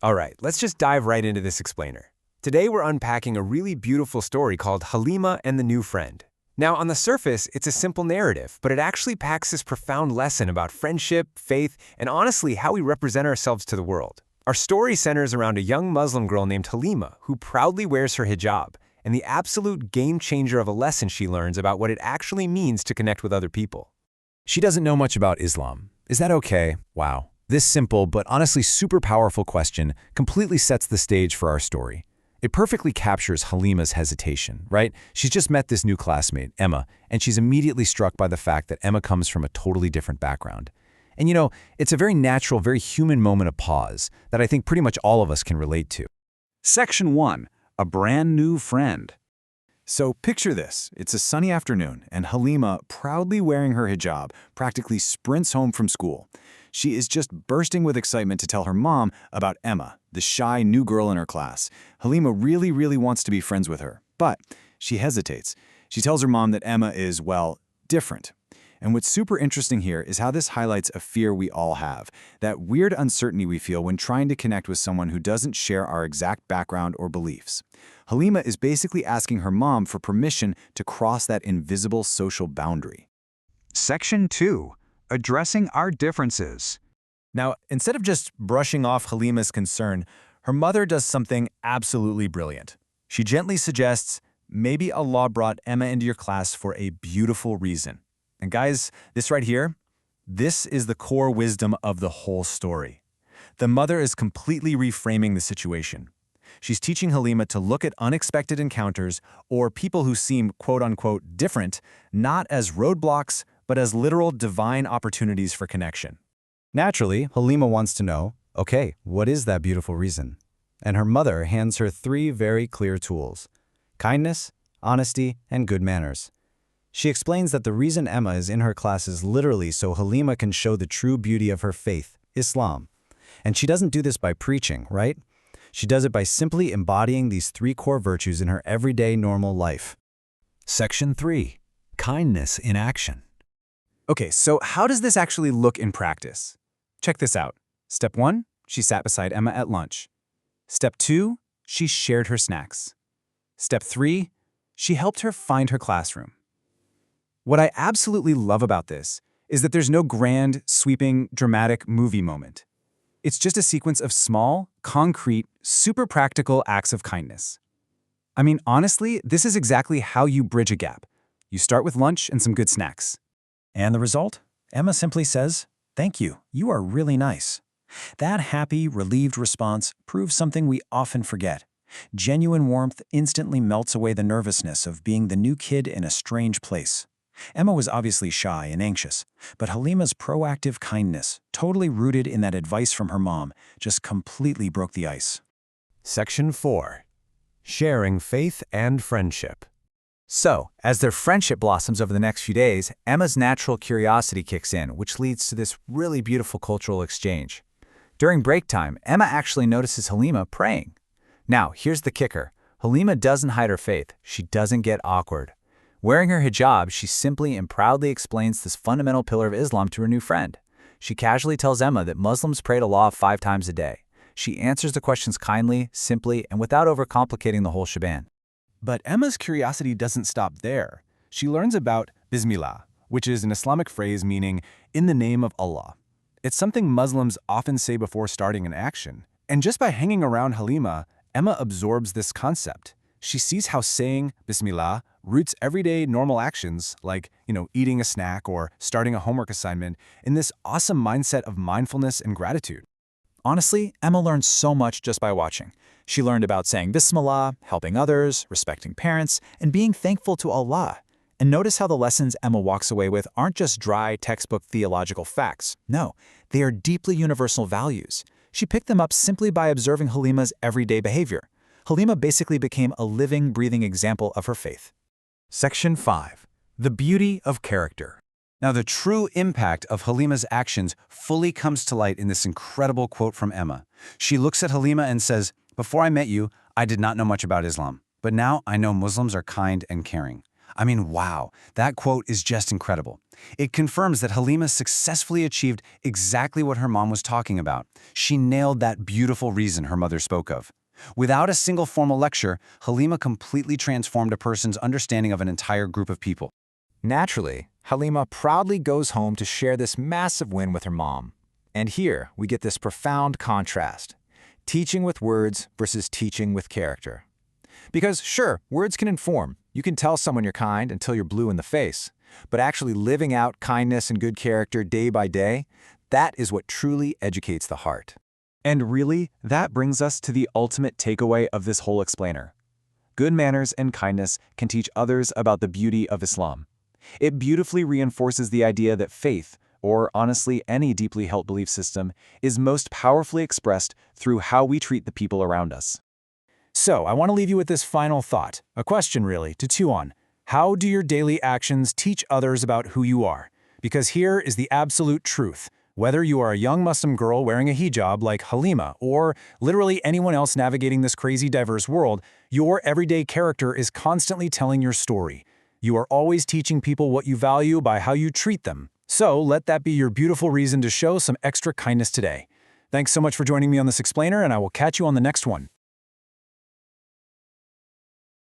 All right, let's just dive right into this explainer. Today we're unpacking a really beautiful story called Halima and the New Friend. Now, on the surface, it's a simple narrative, but it actually packs this profound lesson about friendship, faith, and honestly, how we represent ourselves to the world. Our story centers around a young Muslim girl named Halima who proudly wears her hijab, and the absolute game changer of a lesson she learns about what it actually means to connect with other people. She doesn't know much about Islam. Is that okay? Wow. This simple but honestly super powerful question completely sets the stage for our story. It perfectly captures Halima's hesitation, right? She's just met this new classmate, Emma, and she's immediately struck by the fact that Emma comes from a totally different background. And you know, it's a very natural, very human moment of pause that I think pretty much all of us can relate to. Section 1. A brand new friend. So picture this. It's a sunny afternoon, and Halima, proudly wearing her hijab, practically sprints home from school. She is just bursting with excitement to tell her mom about Emma, the shy new girl in her class. Halima really wants to be friends with her, but she hesitates. She tells her mom that Emma is, well, different. And what's super interesting here is how this highlights a fear we all have, that weird uncertainty we feel when trying to connect with someone who doesn't share our exact background or beliefs. Halima is basically asking her mom for permission to cross that invisible social boundary. Section 2. Addressing our differences. Now, instead of just brushing off Halima's concern, her mother does something absolutely brilliant. She gently suggests, maybe Allah brought Emma into your class for a beautiful reason. And guys, this right here, this is the core wisdom of the whole story. The mother is completely reframing the situation. She's teaching Halima to look at unexpected encounters or people who seem quote-unquote different, not as roadblocks, but as literal divine opportunities for connection. Naturally, Halima wants to know, okay, what is that beautiful reason? And her mother hands her 3 very clear tools: kindness, honesty, and good manners. She explains that the reason Emma is in her class is literally so Halima can show the true beauty of her faith, Islam. And she doesn't do this by preaching, right? She does it by simply embodying these 3 core virtues in her everyday normal life. Section 3. Kindness in action. Okay, so how does this actually look in practice? Check this out. Step 1, she sat beside Emma at lunch. Step 2, she shared her snacks. Step 3, she helped her find her classroom. What I absolutely love about this is that there's no grand, sweeping, dramatic movie moment. It's just a sequence of small, concrete, super practical acts of kindness. I mean, honestly, this is exactly how you bridge a gap. You start with lunch and some good snacks. And the result? Emma simply says, "Thank you, you are really nice." That happy, relieved response proves something we often forget. Genuine warmth instantly melts away the nervousness of being the new kid in a strange place. Emma was obviously shy and anxious, but Halima's proactive kindness, totally rooted in that advice from her mom, just completely broke the ice. Section 4. Sharing faith and friendship. So, as their friendship blossoms over the next few days, Emma's natural curiosity kicks in, which leads to this really beautiful cultural exchange. During break time, Emma actually notices Halima praying. Now, here's the kicker. Halima doesn't hide her faith. She doesn't get awkward. Wearing her hijab, she simply and proudly explains this fundamental pillar of Islam to her new friend. She casually tells Emma that Muslims pray to Allah 5 times a day. She answers the questions kindly, simply, and without overcomplicating the whole shebang. But Emma's curiosity doesn't stop there. She learns about Bismillah, which is an Islamic phrase meaning, in the name of Allah. It's something Muslims often say before starting an action. And just by hanging around Halima, Emma absorbs this concept. She sees how saying Bismillah roots everyday normal actions like, eating a snack or starting a homework assignment in this awesome mindset of mindfulness and gratitude. Honestly, Emma learned so much just by watching. She learned about saying Bismillah, helping others, respecting parents, and being thankful to Allah. And notice how the lessons Emma walks away with aren't just dry textbook theological facts. No, they are deeply universal values. She picked them up simply by observing Halima's everyday behavior. Halima basically became a living, breathing example of her faith. Section 5. The beauty of character. Now, the true impact of Halima's actions fully comes to light in this incredible quote from Emma. She looks at Halima and says, "Before I met you, I did not know much about Islam, but now I know Muslims are kind and caring. I mean, wow, that quote is just incredible. It confirms that Halima successfully achieved exactly what her mom was talking about. She nailed that beautiful reason her mother spoke of. Without a single formal lecture, Halima completely transformed a person's understanding of an entire group of people. Naturally, Halima proudly goes home to share this massive win with her mom. And here we get this profound contrast: teaching with words versus teaching with character. Because sure, words can inform. You can tell someone you're kind until you're blue in the face. But actually living out kindness and good character day by day, that is what truly educates the heart. And really, that brings us to the ultimate takeaway of this whole explainer. Good manners and kindness can teach others about the beauty of Islam. It beautifully reinforces the idea that faith, or honestly any deeply held belief system, is most powerfully expressed through how we treat the people around us. So, I want to leave you with this final thought, a question really, to chew on. How do your daily actions teach others about who you are? Because here is the absolute truth. Whether you are a young Muslim girl wearing a hijab like Halima, or literally anyone else navigating this crazy diverse world, your everyday character is constantly telling your story. You are always teaching people what you value by how you treat them. So let that be your beautiful reason to show some extra kindness today. Thanks so much for joining me on this explainer, and I will catch you on the next one.